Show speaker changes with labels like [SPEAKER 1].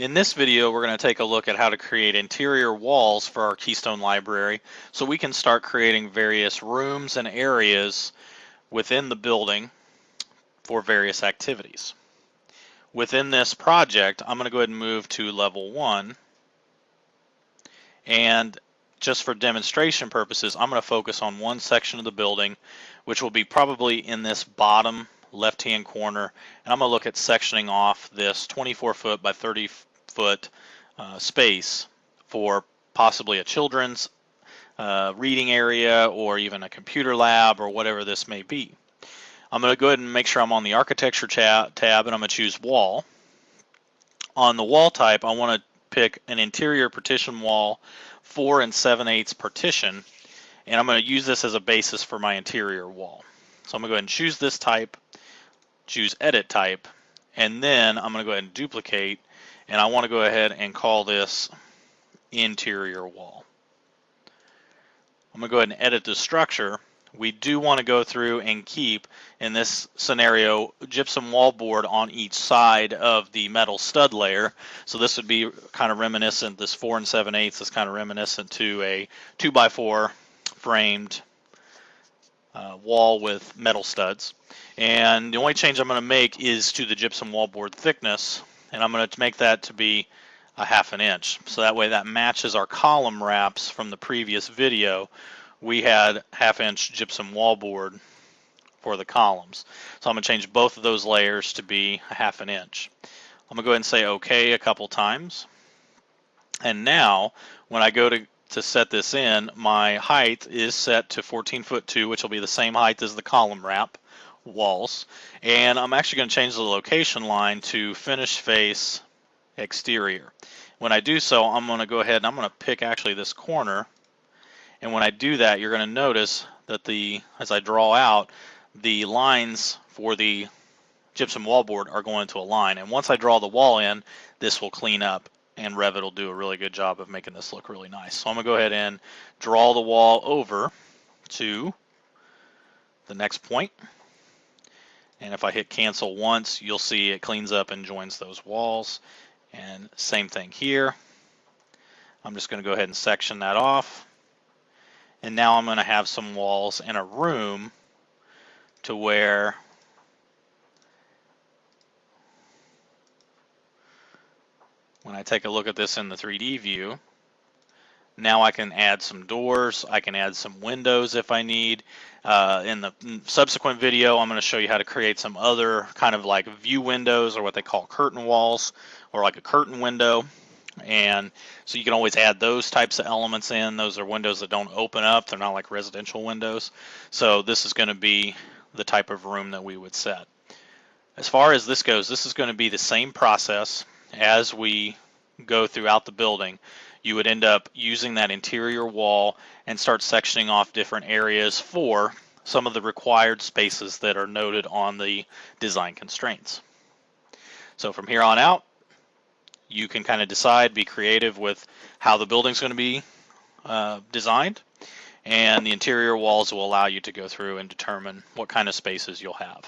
[SPEAKER 1] In this video, we're going to take a look at how to create interior walls for our Keystone library so we can start creating various rooms and areas within the building for various activities. Within this project, I'm going to go ahead and move to level 1, and just for demonstration purposes, I'm going to focus on one section of the building, which will be probably in this bottom left-hand corner, and I'm going to look at sectioning off this 24-foot by 30-foot space for possibly a children's reading area or even a computer lab or whatever this may be. I'm going to go ahead and make sure I'm on the architecture tab, and I'm going to choose wall. On the wall type, I want to pick an interior partition wall 4 7/8 partition, and I'm going to use this as a basis for my interior wall. So I'm going to go ahead and choose this type, choose edit type, and then I'm going to go ahead and duplicate, and I want to go ahead and call this interior wall. I'm going to go ahead and edit the structure. We do want to go through and keep, in this scenario, gypsum wallboard on each side of the metal stud layer. So this would be kind of reminiscent, this 4 7/8 is kind of reminiscent to a 2x4 framed wall with metal studs. And the only change I'm going to make is to the gypsum wallboard thickness, and I'm going to make that to be a 1/2 inch. So that way that matches our column wraps from the previous video. We had 1/2 inch gypsum wallboard for the columns. So I'm going to change both of those layers to be a 1/2 inch. I'm going to go ahead and say OK a couple times. And now when I go to set this in, my height is set to 14'2", which will be the same height as the column wrap walls. And I'm actually going to change the location line to finish face exterior. When I do so, I'm going to go ahead and I'm going to pick actually this corner. And when I do that, you're going to notice that as I draw out, the lines for the gypsum wallboard are going to align. And once I draw the wall in, this will clean up, and Revit will do a really good job of making this look really nice. So I'm going to go ahead and draw the wall over to the next point. And if I hit cancel once, you'll see it cleans up and joins those walls. And same thing here. I'm just going to go ahead and section that off. And now I'm going to have some walls in a room to where when I take a look at this in the 3D view, now I can add some doors, I can add some windows if I need. In the subsequent video, I'm going to show you how to create some other kind of like view windows, or what they call curtain walls, or like a curtain window. And so you can always add those types of elements in. Those are windows that don't open up. They're not like residential windows. So this is going to be the type of room that we would set. As far as this goes, this is going to be the same process as we go throughout the building. You would end up using that interior wall and start sectioning off different areas for some of the required spaces that are noted on the design constraints. So from here on out, you can kind of decide, be creative with how the building's going to be designed, and the interior walls will allow you to go through and determine what kind of spaces you'll have.